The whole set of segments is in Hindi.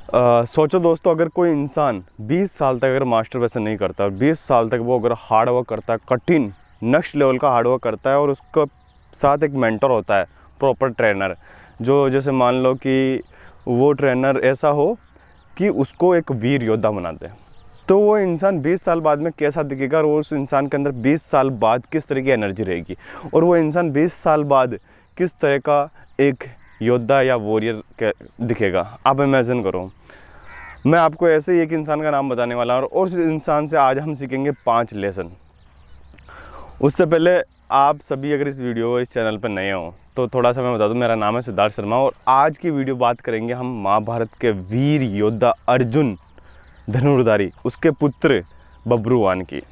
सोचो दोस्तों, अगर कोई इंसान 20 साल तक अगर मास्टरबेशन नहीं करता और 20 साल तक वो अगर हार्ड वर्क करता है, कठिन नेक्स्ट लेवल का हार्ड वर्क करता है, और उसके साथ एक मेंटर होता है, प्रॉपर ट्रेनर, जो जैसे मान लो कि वो ट्रेनर ऐसा हो कि उसको एक वीर योद्धा बना दे, तो वो इंसान 20 साल बाद में कैसा दिखेगा, और उस इंसान के अंदर 20 साल बाद किस तरह की एनर्जी रहेगी, और वो इंसान 20 साल बाद किस तरह का एक योद्धा या वॉरियर दिखेगा। आप इमेजिन करो। मैं आपको ऐसे ही एक इंसान का नाम बताने वाला हूँ, और उस इंसान से आज हम सीखेंगे 5 लेसन। उससे पहले आप सभी अगर इस वीडियो इस चैनल पर नए हो तो थोड़ा सा मैं बता दूं, मेरा नाम है सिद्धार्थ शर्मा, और आज की वीडियो बात करेंगे हम महाभारत के वीर योद्धा अर्जुन धनुर्धारी, उसके पुत्र बब्रुवान की।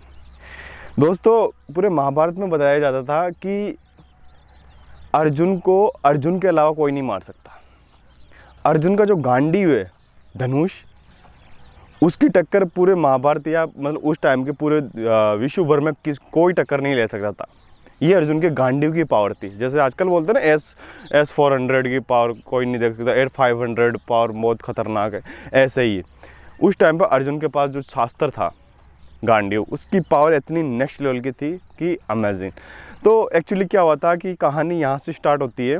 दोस्तों, पूरे महाभारत में बताया जाता था कि अर्जुन को अर्जुन के अलावा कोई नहीं मार सकता। अर्जुन का जो गांडीव है, धनुष, उसकी टक्कर पूरे महाभारत या मतलब उस टाइम के पूरे विश्व भर में कोई टक्कर नहीं ले सकता था। ये अर्जुन के गांडीव की पावर थी। जैसे आजकल बोलते हैं ना, एस 400 की पावर कोई नहीं देख सकता, 500 पावर बहुत खतरनाक है, ऐसे ही उस टाइम पर अर्जुन के पास जो शास्त्र था गांडीव, उसकी पावर इतनी नेक्स्ट लेवल की थी कि अमेजिंग। तो एक्चुअली क्या हुआ था कि कहानी यहाँ से स्टार्ट होती है।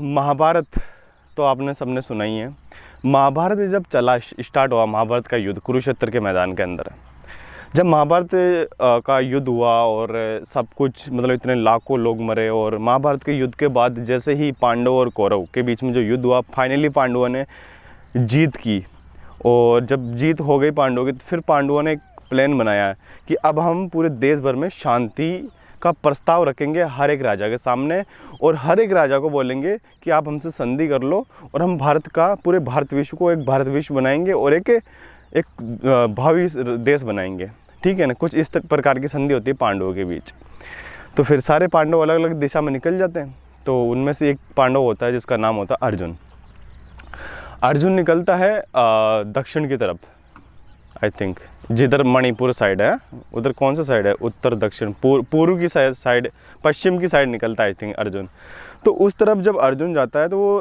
महाभारत तो आपने सबने सुना ही है। महाभारत जब चला स्टार्ट हुआ, महाभारत का युद्ध कुरुक्षेत्र के मैदान के अंदर, जब महाभारत का युद्ध हुआ और सब कुछ मतलब इतने लाखों लोग मरे, और महाभारत के युद्ध के बाद जैसे ही पांडव और कौरव के बीच में जो युद्ध हुआ, फाइनली पांडवों ने जीत की, और जब जीत हो गई पांडवों की, तो फिर पांडवों ने एक प्लान बनाया कि अब हम पूरे देश भर में शांति का प्रस्ताव रखेंगे हर एक राजा के सामने, और हर एक राजा को बोलेंगे कि आप हमसे संधि कर लो, और हम भारत का, पूरे भारत विश्व को एक भारत विश्व बनाएंगे, और एक भावी देश बनाएंगे। ठीक है ना, कुछ इस प्रकार की संधि होती है पांडवों के बीच। तो फिर सारे पांडव अलग अलग दिशा में निकल जाते हैं। तो उनमें से एक पांडव होता है जिसका नाम होता है अर्जुन। अर्जुन निकलता है दक्षिण की तरफ, आई थिंक जिधर मणिपुर साइड है, उधर कौन सा साइड है, उत्तर दक्षिण पूर्व की साइड, पश्चिम की साइड निकलता है आई थिंक अर्जुन। तो उस तरफ जब अर्जुन जाता है तो वो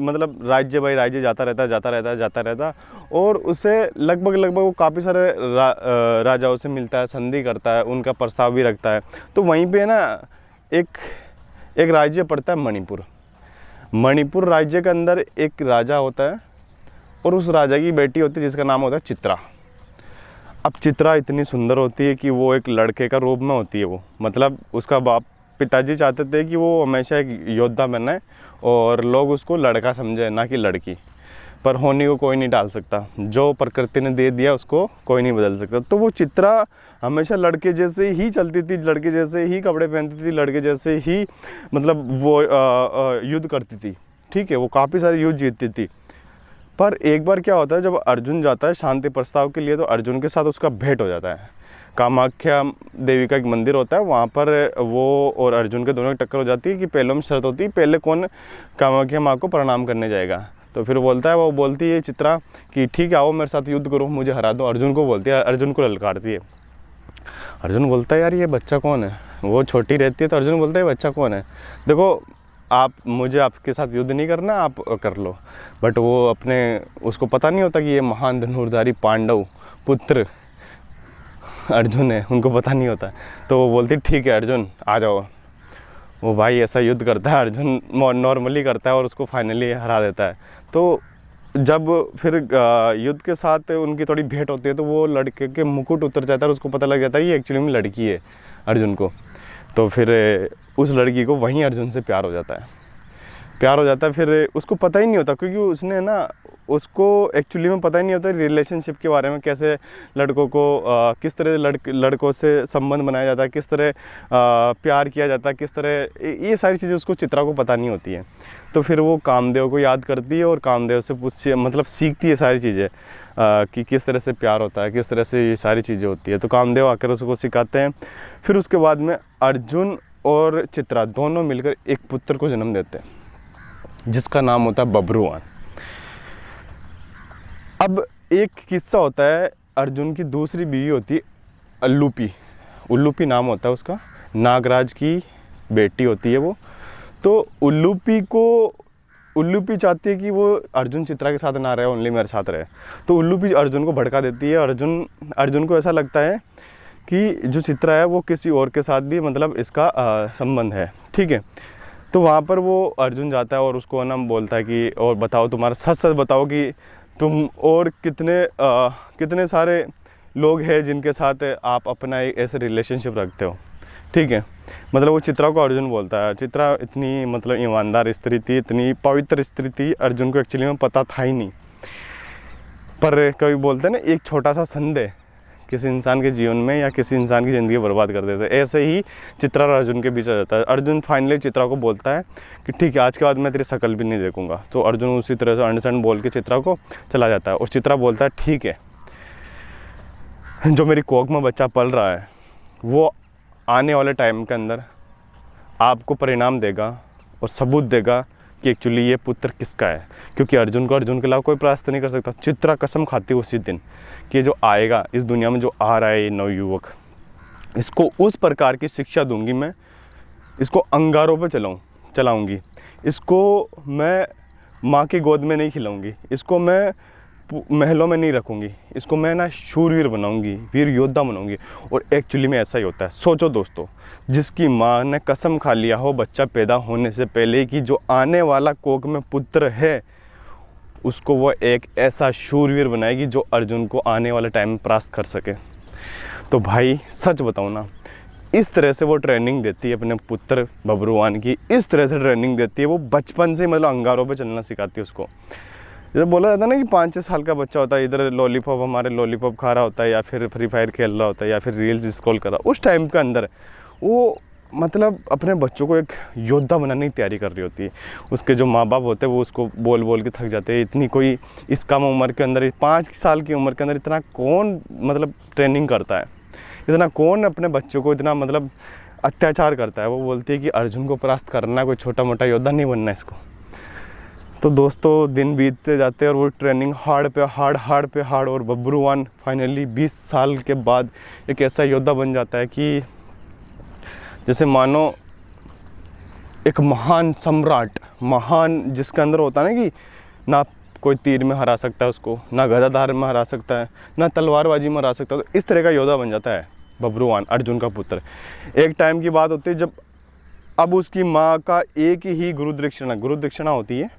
मतलब राज्य बाई राज्य जाता रहता, और उसे लगभग वो काफ़ी सारे राजाओं से मिलता है, संधि करता है, उनका प्रस्ताव भी रखता है। तो वहीं पे ना एक राज्य पड़ता है मणिपुर। मणिपुर राज्य के अंदर एक राजा होता है, और उस राजा की बेटी होती है जिसका नाम होता है चित्रा। अब चित्रा इतनी सुंदर होती है कि वो एक लड़के का रूप में होती है। वो मतलब उसका पिताजी चाहते थे कि वो हमेशा एक योद्धा बने, और लोग उसको लड़का समझे, ना कि लड़की। पर होने को कोई नहीं डाल सकता, जो प्रकृति ने दे दिया उसको कोई नहीं बदल सकता। तो वो चित्रा हमेशा लड़के जैसे ही चलती थी, लड़के जैसे ही कपड़े पहनती थी, लड़के जैसे ही मतलब वो युद्ध करती थी। ठीक है, वो काफ़ी सारे युद्ध जीतती थी। पर एक बार क्या होता है, जब अर्जुन जाता है शांति प्रस्ताव के लिए, तो अर्जुन के साथ उसका भेंट हो जाता है। कामाख्या देवी का एक मंदिर होता है, वहाँ पर वो और अर्जुन के दोनों की टक्कर हो जाती है कि पहले में शर्त होती है, पहले कौन कामाख्या माँ को प्रणाम करने जाएगा। तो फिर वो बोलती है चित्रा कि ठीक है, आओ मेरे साथ युद्ध करो, मुझे हरा दो। अर्जुन को बोलती है, अर्जुन को ललकारती है। अर्जुन बोलता है यार ये बच्चा कौन है, वो छोटी रहती है। तो अर्जुन बोलता है ये बच्चा कौन है, देखो मुझे आपके साथ युद्ध नहीं करना, आप कर लो। बट वो उसको पता नहीं होता कि ये महान धनुर्धारी पांडव पुत्र अर्जुन है, उनको पता नहीं होता। तो वो बोलती ठीक है अर्जुन आ जाओ। वो भाई ऐसा युद्ध करता है, अर्जुन नॉर्मली करता है और उसको फाइनली हरा देता है। तो जब फिर युद्ध के साथ उनकी थोड़ी भेंट होती है, तो वो लड़के के मुकुट उतर जाता है, और उसको पता लग जाता है ये एक्चुअली में लड़की है अर्जुन को। तो फिर उस लड़की को वहीं अर्जुन से प्यार हो जाता है। फिर उसको पता ही नहीं होता, क्योंकि उसने ना, उसको एक्चुअली में पता ही नहीं होता रिलेशनशिप के बारे में, कैसे लड़कों को किस तरह लड़कों से संबंध बनाया जाता है, किस तरह प्यार किया जाता है, किस तरह, ये सारी चीज़ें उसको चित्रा को पता नहीं होती है। तो फिर वो कामदेव को याद करती है, और कामदेव से मतलब सीखती है सारी चीज़ें कि किस तरह से प्यार होता है, किस तरह से ये सारी चीज़ें होती है। तो कामदेव आकर उसको सिखाते हैं। फिर उसके बाद में अर्जुन और चित्रा दोनों मिलकर एक पुत्र को जन्म देते हैं, जिसका नाम होता है बब्रुवान। अब एक किस्सा होता है, अर्जुन की दूसरी बीवी होती है उल्लूपी नाम होता है उसका, नागराज की बेटी होती है वो। तो उल्लूपी को उल्लूपी चाहती है कि वो अर्जुन चित्रा के साथ ना रहे, ओनली मेरे साथ रहे। तो उल्लूपी अर्जुन को भड़का देती है। अर्जुन को ऐसा लगता है कि जो चित्रा है वो किसी और के साथ भी मतलब इसका संबंध है, ठीक है। तो वहाँ पर वो अर्जुन जाता है और उसको ना बोलता है कि और बताओ, तुम्हारा सच सच बताओ कि तुम और कितने सारे लोग हैं जिनके साथ आप अपना एक ऐसे रिलेशनशिप रखते हो, ठीक है। मतलब वो चित्रा को अर्जुन बोलता है। चित्रा इतनी मतलब ईमानदार स्त्री थी, इतनी पवित्र स्त्री थी, अर्जुन को एक्चुअली में पता था ही नहीं। पर कभी बोलते हैं ना, एक छोटा सा संदेह किसी इंसान के जीवन में या किसी इंसान की ज़िंदगी बर्बाद कर देते हैं। ऐसे ही चित्रा और अर्जुन के बीच आ जाता है। अर्जुन फाइनली चित्रा को बोलता है कि ठीक है, आज के बाद मैं तेरी शक्ल भी नहीं देखूंगा। तो अर्जुन उसी तरह से अंडरस्टैंड बोल के चित्रा को चला जाता है। और चित्रा बोलता है ठीक है, जो मेरी कोख में बच्चा पल रहा है वो आने वाले टाइम के अंदर आपको परिणाम देगा और सबूत देगा कि एक्चुअली ये पुत्र किसका है। क्योंकि अर्जुन के अलावा कोई प्रयास नहीं कर सकता। चित्रा कसम खाती है उसी दिन कि जो आएगा इस दुनिया में, जो आ रहा है ये नवयुवक, इसको उस प्रकार की शिक्षा दूंगी मैं, इसको अंगारों पे चलाऊंगी, इसको मैं माँ की गोद में नहीं खिलाऊंगी, इसको मैं महलों में नहीं रखूंगी, इसको मैं ना शूरवीर बनाऊंगी, वीर योद्धा बनाऊंगी। और एक्चुअली में ऐसा ही होता है। सोचो दोस्तों, जिसकी माँ ने कसम खा लिया हो बच्चा पैदा होने से पहले कि जो आने वाला कोख में पुत्र है उसको वो एक ऐसा शूरवीर बनाएगी जो अर्जुन को आने वाले टाइम में परास्त कर सके। तो भाई सच बताऊँ ना, इस तरह से वो ट्रेनिंग देती है अपने पुत्र बब्रुवान की, इस तरह से ट्रेनिंग देती है। वो बचपन से मतलब अंगारों पे चलना सिखाती है उसको। जैसे बोला जाता है ना कि 5-6 साल का बच्चा होता है, इधर हमारे लॉलीपॉप खा रहा होता है या फिर फ्री फायर खेल रहा होता है या फिर रील्स स्क्रॉल कर रहा है, उस टाइम के अंदर वो मतलब अपने बच्चों को एक योद्धा बनाने की तैयारी कर रही होती है। उसके जो माँ बाप होते हैं वो उसको बोल बोल के थक जाते हैं। इतनी कोई इस कम उम्र के अंदर, 5 साल की उम्र के अंदर इतना कौन मतलब ट्रेनिंग करता है, इतना कौन अपने बच्चों को इतना मतलब अत्याचार करता है। वो बोलती है कि अर्जुन को परास्त करना, कोई छोटा मोटा योद्धा नहीं बनना इसको। तो दोस्तों दिन बीतते जाते हैं और वो ट्रेनिंग हार्ड पे हार्ड और बब्रुवान फाइनली 20 साल के बाद एक ऐसा योद्धा बन जाता है कि जैसे मानो एक महान सम्राट, महान जिसके अंदर होता है ना कि ना कोई तीर में हरा सकता है उसको, ना गदाधार में हरा सकता है, ना तलवारबाजी में हरा सकता है। तो इस तरह का योद्धा बन जाता है बब्रुवान, अर्जुन का पुत्र। एक टाइम की बात होती है जब अब उसकी माँ का एक ही गुरु दक्षिणा होती है।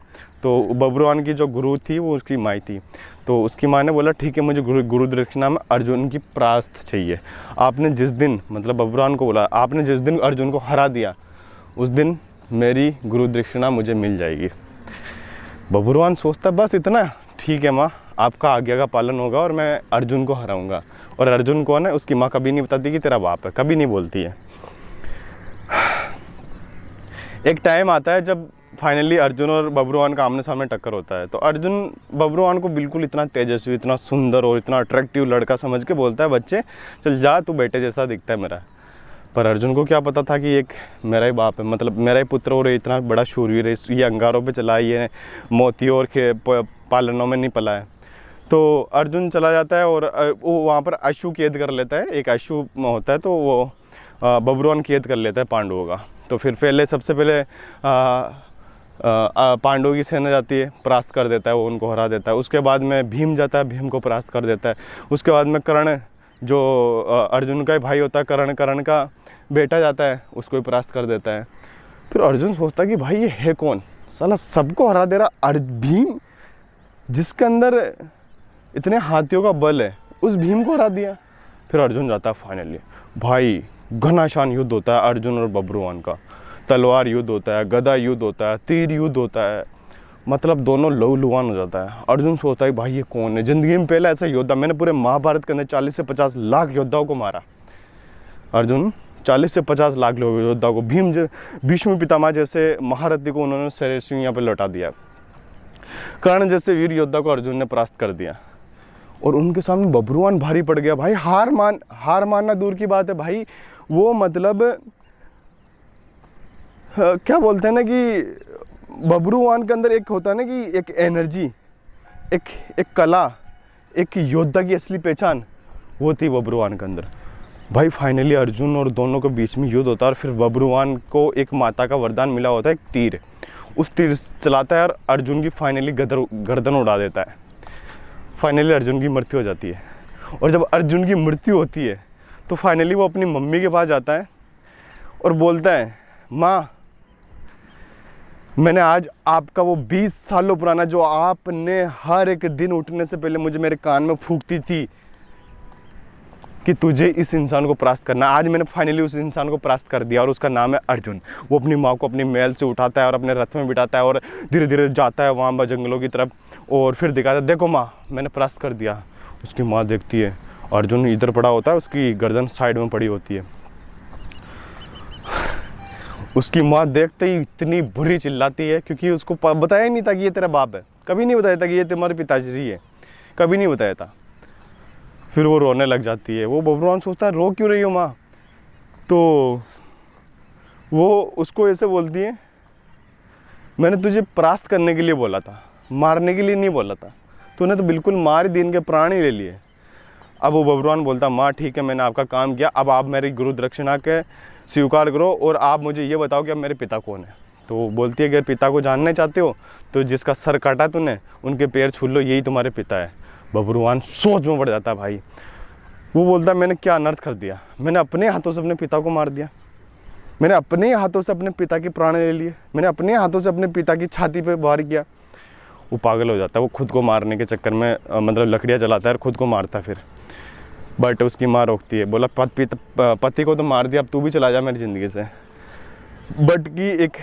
तो बब्रुवान की जो गुरु थी वो उसकी माँ थी। तो उसकी माँ ने बोला ठीक है, मुझे गुरु दक्षिणा में अर्जुन की परास्त चाहिए। आपने जिस दिन मतलब बब्रुवान को बोला, आपने जिस दिन अर्जुन को हरा दिया उस दिन मेरी गुरु दक्षिणा मुझे मिल जाएगी। बब्रुवान सोचता बस इतना, ठीक है माँ, आपका आज्ञा का पालन होगा और मैं अर्जुन को हराऊंगा। और अर्जुन कौन है, उसकी माँ कभी नहीं बताती कि तेरा बाप है, कभी नहीं बोलती है। एक टाइम आता है जब फाइनली अर्जुन और बब्रुवान का आमने सामने टक्कर होता है। तो अर्जुन बब्रुवान को बिल्कुल इतना तेजस्वी, इतना सुंदर और इतना अट्रैक्टिव लड़का समझ के बोलता है, बच्चे चल जा, तू बेटे जैसा दिखता है मेरा। पर अर्जुन को क्या पता था कि एक मेरा ही बाप है, मतलब मेरा ही पुत्र और इतना बड़ा शूरवीर है, ये अंगारों पे चला, ये मोतियों और पालनों में नहीं पला है। तो अर्जुन चला जाता है और वो वहाँ पर अश्व कैद कर लेता है। एक अश्व होता है तो वो बब्रुवान कैद कर लेता है पांडवों का। तो फिर सबसे पहले पांडवों की सेना जाती है, परास्त कर देता है, वो उनको हरा देता है। उसके बाद में भीम जाता है, भीम को परास्त कर देता है। उसके बाद में कर्ण, जो अर्जुन का भाई होता है, कर्ण का बेटा जाता है, उसको भी परास्त कर देता है। फिर अर्जुन सोचता है कि भाई ये है कौन, साला सबको हरा दे रहा, भीम जिसके अंदर इतने हाथियों का बल है, उस भीम को हरा दिया। फिर अर्जुन जाता है फाइनली, भाई घमासान युद्ध होता है अर्जुन और बब्रुवान का। तलवार युद्ध होता है, गदा युद्ध होता है, तीर युद्ध होता है, मतलब दोनों लहूलुहान हो जाता है। अर्जुन सोचता है भाई ये कौन है, ज़िंदगी में पहला ऐसा योद्धा, मैंने पूरे महाभारत के अंदर 40 से 50 लाख योद्धाओं को मारा। अर्जुन 40 से 50 लाख योद्धाओं को, भीष्म पितामह जैसे महारथी को उन्होंने शरेश्व यहाँ पर लौटा दिया। कर्ण जैसे वीर योद्धा को अर्जुन ने परास्त कर दिया। और उनके सामने बब्रुवान भारी पड़ गया। भाई हार मानना दूर की बात है भाई, वो मतलब क्या बोलते हैं ना कि बब्रुवान के अंदर एक होता है ना कि एक एनर्जी, एक कला, एक योद्धा की असली पहचान, वो थी बब्रुवान के अंदर। भाई फाइनली अर्जुन और दोनों के बीच में युद्ध होता है और फिर बब्रुवान को एक माता का वरदान मिला होता है, एक तीर। उस तीर चलाता है और अर्जुन की फाइनली गर्दन उड़ा देता है। फाइनली अर्जुन की मृत्यु हो जाती है। और जब अर्जुन की मृत्यु होती है तो फाइनली वो अपनी मम्मी के पास जाता है और बोलता है, माँ मैंने आज आपका वो 20 सालों पुराना जो आपने हर एक दिन उठने से पहले मुझे मेरे कान में फूंकती थी कि तुझे इस इंसान को परास्त करना, आज मैंने फाइनली उस इंसान को परास्त कर दिया और उसका नाम है अर्जुन। वो अपनी माँ को अपनी महल से उठाता है और अपने रथ में बिठाता है और धीरे धीरे जाता है वहाँ जंगलों की तरफ और फिर दिखाता है, देखो माँ मैंने परास्त कर दिया। उसकी माँ देखती है अर्जुन इधर पड़ा होता है, उसकी गर्दन साइड में पड़ी होती है। उसकी माँ देखते ही इतनी बुरी चिल्लाती है क्योंकि उसको बताया ही नहीं था कि ये तेरा बाप है, कभी नहीं बताया था कि ये तुम्हारे पिताजी है, कभी नहीं बताया था। फिर वो रोने लग जाती है। वो बब्रुवान सोचता है रो क्यों रही हो माँ, तो वो उसको ऐसे बोलती है, मैंने तुझे परास्त करने के लिए बोला था, मारने के लिए नहीं बोला था, तूने तो बिल्कुल मार दी, इनके प्राण ही ले लिए। अब वो बब्रुवान बोलता, माँ ठीक है मैंने आपका काम किया, अब आप मेरी गुरु दक्षिणा के स्वीकार करो और आप मुझे ये बताओ कि अब मेरे पिता कौन है। तो वो बोलती है अगर पिता को जानना चाहते हो तो जिसका सर काटा तूने उनके पैर छू लो, यही तुम्हारे पिता है। बब्रुवान सोच में पड़ जाता है भाई। वो बोलता है मैंने क्या अनर्थ कर दिया, मैंने अपने हाथों से अपने पिता को मार दिया, मैंने अपने हाथों से अपने पिता के प्राण ले लिए, मैंने अपने हाथों से अपने पिता की छाती पे वार किया। वो पागल हो जाता है, वो खुद को मारने के चक्कर में मतलब लकड़ियाँ जलाता है और खुद को मारता है फिर। बट उसकी माँ रोकती है, बोला पति को तो मार दिया, अब तू भी चला जा मेरी ज़िंदगी से। बट कि एक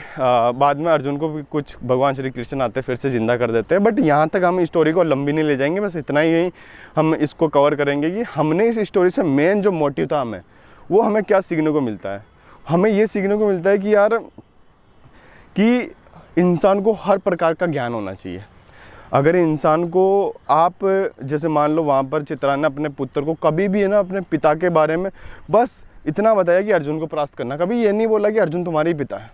बाद में अर्जुन को भी कुछ भगवान श्री कृष्ण आते फिर से ज़िंदा कर देते हैं। बट यहाँ तक हम स्टोरी को लंबी नहीं ले जाएंगे, बस इतना ही हम इसको कवर करेंगे कि हमने इस स्टोरी से मेन जो मोटिव था वो हमें क्या सीखने को मिलता है। हमें ये सीखने को मिलता है कि यार कि इंसान को हर प्रकार का ज्ञान होना चाहिए। अगर इंसान को आप जैसे मान लो वहाँ पर चित्रा ने अपने पुत्र को कभी भी है ना अपने पिता के बारे में बस इतना बताया कि अर्जुन को परास्त करना, कभी ये नहीं बोला कि अर्जुन तुम्हारे ही पिता है।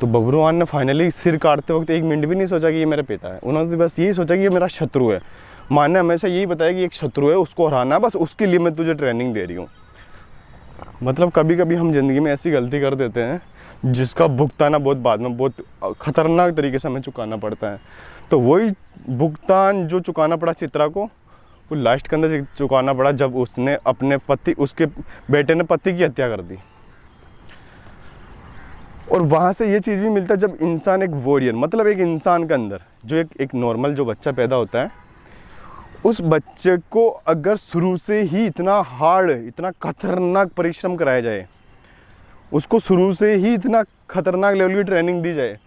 तो बब्रुवान ने फाइनली सिर काटते वक्त एक मिनट भी नहीं सोचा कि ये मेरा पिता है, उन्होंने बस यही सोचा कि ये मेरा शत्रु है। माँ ने हमेशा यही बताया कि एक शत्रु है, उसको हराना, बस उसके लिए मैं तुझे ट्रेनिंग दे रही हूँ। मतलब कभी कभी हम ज़िंदगी में ऐसी गलती कर देते हैं जिसका भुगताना बहुत बाद में बहुत ख़तरनाक तरीके से हमें चुकाना पड़ता है। तो वही भुगतान जो चुकाना पड़ा चित्रा को, वो लास्ट के अंदर चुकाना पड़ा जब उसने अपने उसके बेटे ने पति की हत्या कर दी। और वहाँ से ये चीज़ भी मिलता है जब इंसान एक वॉरियर मतलब एक इंसान के अंदर जो एक नॉर्मल जो बच्चा पैदा होता है, उस बच्चे को अगर शुरू से ही इतना हार्ड इतना खतरनाक परिश्रम कराया जाए, उसको शुरू से ही इतना खतरनाक लेवल की ट्रेनिंग दी जाए,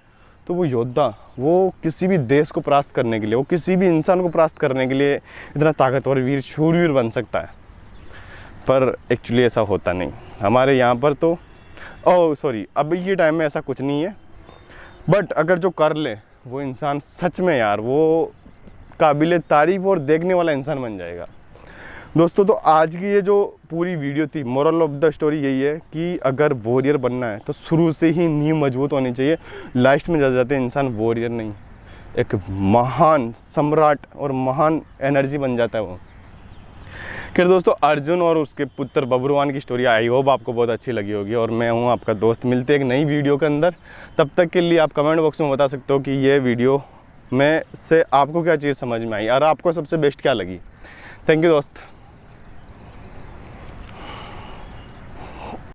तो वो योद्धा वो किसी भी देश को परास्त करने के लिए, वो किसी भी इंसान को परास्त करने के लिए इतना ताकतवर वीर शूरवीर बन सकता है। पर एक्चुअली ऐसा होता नहीं हमारे यहाँ पर। तो अब ये टाइम में ऐसा कुछ नहीं है। बट अगर जो कर ले वो इंसान सच में यार वो काबिल तारीफ और देखने वाला इंसान बन जाएगा। दोस्तों तो आज की ये जो पूरी वीडियो थी, मोरल ऑफ द स्टोरी यही है कि अगर वॉरियर बनना है तो शुरू से ही नींव मजबूत होनी चाहिए। लास्ट में जाते इंसान वॉरियर नहीं, एक महान सम्राट और महान एनर्जी बन जाता है वो। खैर दोस्तों, अर्जुन और उसके पुत्र बब्रुवान की स्टोरी आई होप आपको बहुत अच्छी लगी होगी और मैं हूँ आपका दोस्त। मिलते एक नई वीडियो के अंदर, तब तक के लिए आप कमेंट बॉक्स में बता सकते हो कि ये वीडियो में से आपको क्या चीज़ समझ में आई और आपको सबसे बेस्ट क्या लगी। थैंक यू दोस्त।